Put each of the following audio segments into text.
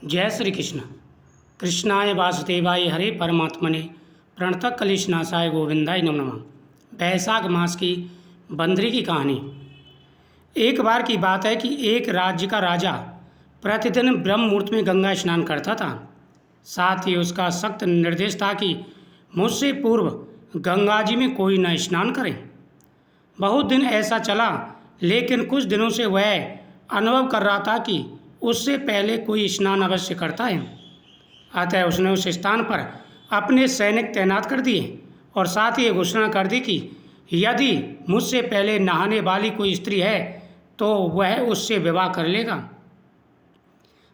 जय श्री कृष्ण। कृष्णाय वासुदेवाय हरे परमात्मने प्रणतः कलिशनाशाय गोविंदाय नमो नमः। बैसाख मास की बंदरी की कहानी। एक बार की बात है कि एक राज्य का राजा प्रतिदिन ब्रह्म मुहूर्त में गंगा स्नान करता था। साथ ही उसका सख्त निर्देश था कि मुझसे पूर्व गंगा जी में कोई न स्नान करे। बहुत दिन ऐसा चला, लेकिन कुछ दिनों से वह अनुभव कर रहा था कि उससे पहले कोई स्नान अवश्य करता है। अतः उसने उस स्थान पर अपने सैनिक तैनात कर दिए और साथ ही ये घोषणा कर दी कि यदि मुझसे पहले नहाने वाली कोई स्त्री है तो वह उससे विवाह कर लेगा।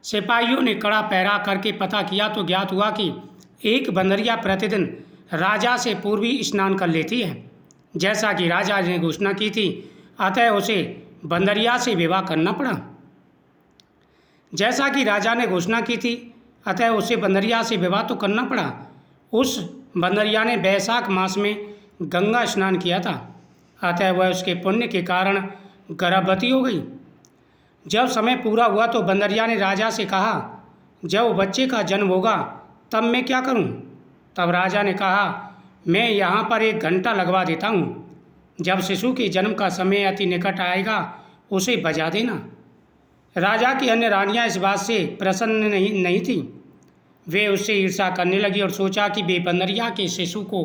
सिपाहियों ने कड़ा पहरा करके पता किया तो ज्ञात हुआ कि एक बंदरिया प्रतिदिन राजा से पूर्व ही स्नान कर लेती है, जैसा कि राजा ने घोषणा की थी। अतः उसे बंदरिया से विवाह करना पड़ा। जैसा कि राजा ने घोषणा की थी, अतः उसे बंदरिया से विवाह तो करना पड़ा। उस बंदरिया ने बैसाख मास में गंगा स्नान किया था, अतः वह उसके पुण्य के कारण गर्भवती हो गई। जब समय पूरा हुआ तो बंदरिया ने राजा से कहा, जब बच्चे का जन्म होगा तब मैं क्या करूं? तब राजा ने कहा, मैं यहाँ पर एक घंटा लगवा देता हूँ। जब शिशु के जन्म का समय अति निकट आएगा उसे बजा देना। राजा की अन्य रानियां इस बात से प्रसन्न नहीं थीं। वे उससे ईर्ष्या करने लगी और सोचा कि वे बंदरिया के शिशु को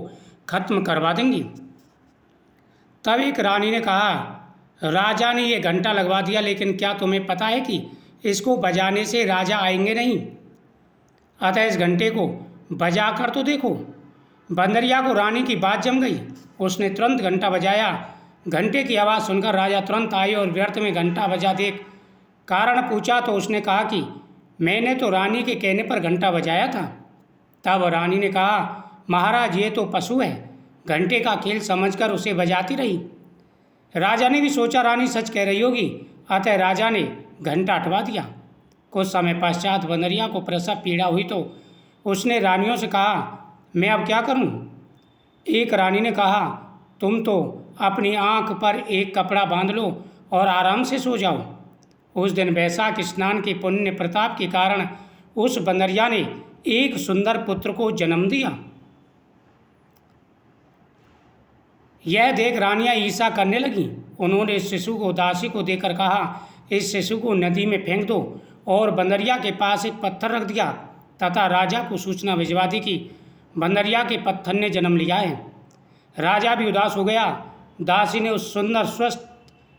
खत्म करवा देंगी। तब एक रानी ने कहा, राजा ने ये घंटा लगवा दिया, लेकिन क्या तुम्हें पता है कि इसको बजाने से राजा आएंगे नहीं? अतः इस घंटे को बजा कर तो देखो। बंदरिया को रानी की बात जम गई। उसने तुरंत घंटा बजाया। घंटे की आवाज़ सुनकर राजा तुरंत आए और व्यर्थ में घंटा बजा देख कारण पूछा तो उसने कहा कि मैंने तो रानी के कहने पर घंटा बजाया था। तब रानी ने कहा, महाराज ये तो पशु है। घंटे का खेल समझकर उसे बजाती रही। राजा ने भी सोचा रानी सच कह रही होगी, अतः राजा ने घंटा हटवा दिया। कुछ समय पश्चात बंदरिया को प्रसव पीड़ा हुई तो उसने रानियों से कहा, मैं अब क्या करूं? एक रानी ने कहा, तुम तो अपनी आंख पर एक कपड़ा बांध लो और आराम से सो जाओ। उस दिन बैसाख स्नान के पुण्य प्रताप के कारण उस बंदरिया ने एक सुंदर पुत्र को जन्म दिया। यह देख रानियां ईर्ष्या करने लगीं। उन्होंने इस शिशु को दासी को देकर कहा, इस शिशु को नदी में फेंक दो, और बंदरिया के पास एक पत्थर रख दिया तथा राजा को सूचना भिजवा दी कि बंदरिया के पत्थर ने जन्म लिया है। राजा भी उदास हो गया। दासी ने उस सुंदर स्वस्थ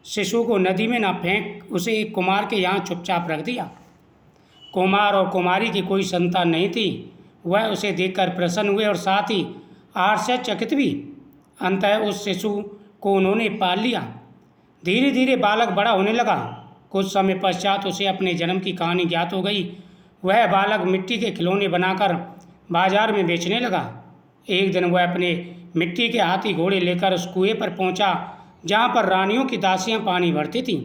शिशु को नदी में न फेंक उसे एक कुमार के यहाँ चुपचाप रख दिया। कुमार और कुमारी की कोई संतान नहीं थी। वह उसे देखकर प्रसन्न हुए और साथ ही आश्चर्यचकित भी। अंततः उस शिशु को उन्होंने पाल लिया। धीरे धीरे बालक बड़ा होने लगा। कुछ समय पश्चात उसे अपने जन्म की कहानी ज्ञात हो गई। वह बालक मिट्टी के खिलौने बनाकर बाजार में बेचने लगा। एक दिन वह अपने मिट्टी के हाथी घोड़े लेकर उस कुएं पर पहुंचा जहां पर रानियों की दासियां पानी भरती थीं।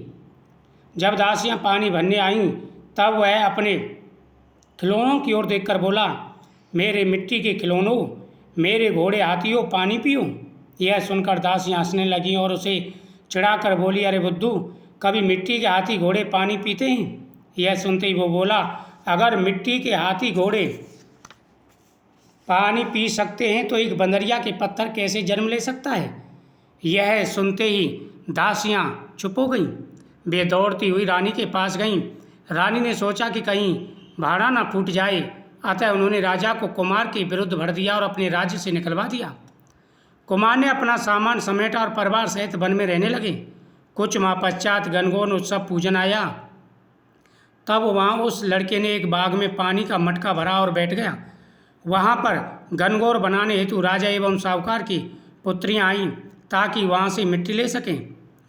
जब दासियां पानी भरने आईं तब वह अपने खिलौनों की ओर देखकर बोला, मेरे मिट्टी के खिलौनों, मेरे घोड़े हाथियों, पानी पियो। यह सुनकर दासियां हंसने लगीं और उसे चिढ़ाकर बोली, अरे बुद्धू, कभी मिट्टी के हाथी घोड़े पानी पीते हैं? यह सुनते ही वो बोला, अगर मिट्टी के हाथी घोड़े पानी पी सकते हैं तो एक बंदरिया के पत्थर कैसे जन्म ले सकता है? यह सुनते ही दासियां चुप हो गईं। वे दौड़ती हुई रानी के पास गईं। रानी ने सोचा कि कहीं भाड़ा ना फूट जाए, अतः उन्होंने राजा को कुमार के विरुद्ध भर दिया और अपने राज्य से निकलवा दिया। कुमार ने अपना सामान समेटा और परिवार सहित वन में रहने लगे। कुछ माह पश्चात गणगौर उत्सव पूजन आया। तब वहाँ उस लड़के ने एक बाग में पानी का मटका भरा और बैठ गया। वहाँ पर गणगौर बनाने हेतु राजा एवं साहूकार की पुत्रियाँ आईं ताकि वहाँ से मिट्टी ले सकें।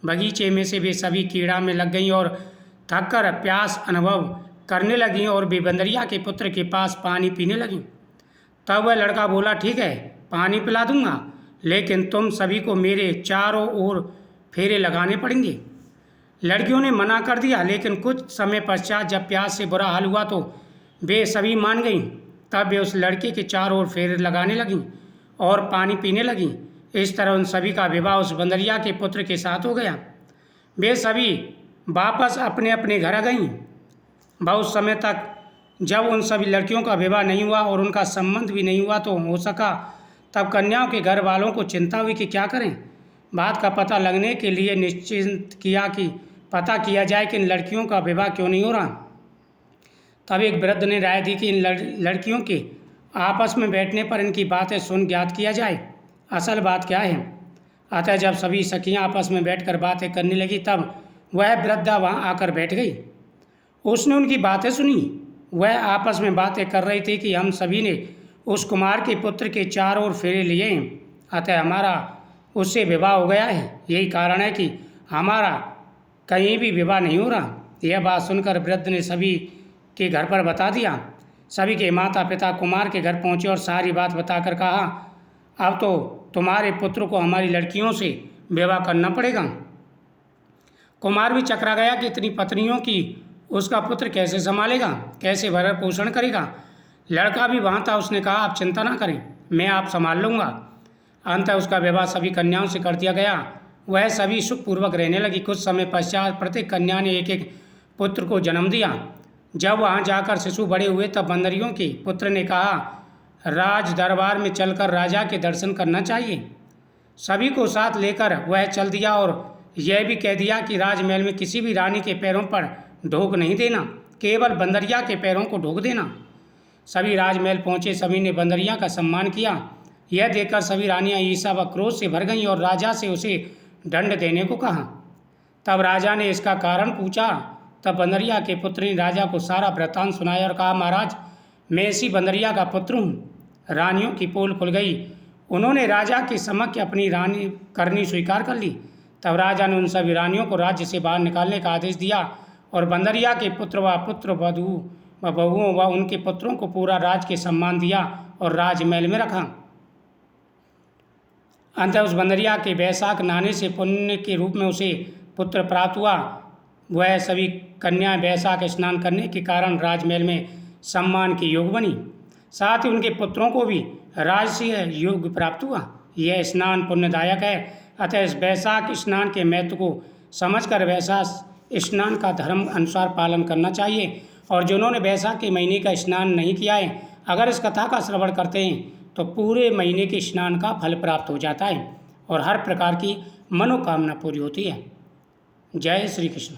बगीचे में से वे सभी कीड़ा में लग गईं और थककर प्यास अनुभव करने लगीं और वे बंदरिया के पुत्र के पास पानी पीने लगीं। तब वह लड़का बोला, ठीक है, पानी पिला दूंगा, लेकिन तुम सभी को मेरे चारों ओर फेरे लगाने पड़ेंगे। लड़कियों ने मना कर दिया, लेकिन कुछ समय पश्चात जब प्यास से बुरा हाल हुआ तो वे सभी मान गईं। तब वे उस लड़के के चारों ओर फेरे लगाने लगीं और पानी पीने लगीं। इस तरह उन सभी का विवाह उस बंदरिया के पुत्र के साथ हो गया। वे सभी वापस अपने अपने घर आ गईं। बहुत समय तक जब उन सभी लड़कियों का विवाह नहीं हुआ और उनका संबंध भी नहीं हुआ तो हो सका, तब कन्याओं के घर वालों को चिंता हुई कि क्या करें। बात का पता लगने के लिए निश्चिंत किया कि पता किया जाए कि इन लड़कियों का विवाह क्यों नहीं हो रहा। तब एक वृद्ध ने राय दी कि इन लड़कियों के आपस में बैठने पर इनकी बातें सुन ज्ञात किया जाए, असल बात क्या है। अतः जब सभी सखियां आपस में बैठकर बातें करने लगी, तब वह वृद्धा वहां आकर बैठ गई। उसने उनकी बातें सुनी। वह आपस में बातें कर रही थी कि हम सभी ने उस कुमार के पुत्र के चारों ओर फेरे लिए हैं, अतः हमारा उससे विवाह हो गया है। यही कारण है कि हमारा कहीं भी विवाह नहीं हो रहा। यह बात सुनकर वृद्ध ने सभी के घर पर बता दिया। सभी के माता पिता कुमार के घर पहुंचे और सारी बात बताकर कहा, अब तो तुम्हारे पुत्र को हमारी लड़कियों से विवाह करना पड़ेगा। कुमार भी चकरा गया कि इतनी पत्नियों की उसका पुत्र कैसे संभालेगा, कैसे भरण पोषण करेगा। लड़का भी वहाँ था। उसने कहा, आप चिंता ना करें, मैं आप संभाल लूँगा। अंततः उसका विवाह सभी कन्याओं से कर दिया गया। वह सभी सुखपूर्वक रहने लगी। कुछ समय पश्चात प्रत्येक कन्या ने एक एक पुत्र को जन्म दिया। जब वहाँ जाकर शिशु बड़े हुए, तब बंदरियों के पुत्र ने कहा, राज दरबार में चलकर राजा के दर्शन करना चाहिए। सभी को साथ लेकर वह चल दिया और यह भी कह दिया कि राजमहल में किसी भी रानी के पैरों पर ढोक नहीं देना, केवल बंदरिया के पैरों को ढोक देना। सभी राजमहल पहुँचे। सभी ने बंदरिया का सम्मान किया। यह देखकर सभी रानियां ईर्ष्या व क्रोध से भर गईं और राजा से उसे दंड देने को कहा। तब राजा ने इसका कारण पूछा। तब बंदरिया के पुत्र ने राजा को सारा वृत्तांत सुनाया और कहा, महाराज, मैं इसी बंदरिया का पुत्र हूँ। रानियों की पोल खुल गई। उन्होंने राजा के समक्ष अपनी रानी करनी स्वीकार कर ली। तब राजा ने उन सभी रानियों को राज्य से बाहर निकालने का आदेश दिया और बंदरिया के पुत्र व पुत्र वधु व बहुओं व उनके पुत्रों को पूरा राज के सम्मान दिया और राजमहल में रखा। अंततः उस बंदरिया के वैशाख नहाने से पुण्य के रूप में उसे पुत्र प्राप्त हुआ। वह सभी कन्याएं वैशाख स्नान करने के कारण राजमहल में सम्मान के योग बनी। साथ ही उनके पुत्रों को भी राजसीय योग प्राप्त हुआ। यह स्नान पुण्यदायक है। अतः इस वैशाख स्नान के महत्व को समझकर वैशाख स्नान का धर्म अनुसार पालन करना चाहिए। और जिन्होंने वैशाख के महीने का स्नान नहीं किया है, अगर इस कथा का श्रवण करते हैं तो पूरे महीने के स्नान का फल प्राप्त हो जाता है और हर प्रकार की मनोकामना पूरी होती है। जय श्री कृष्ण।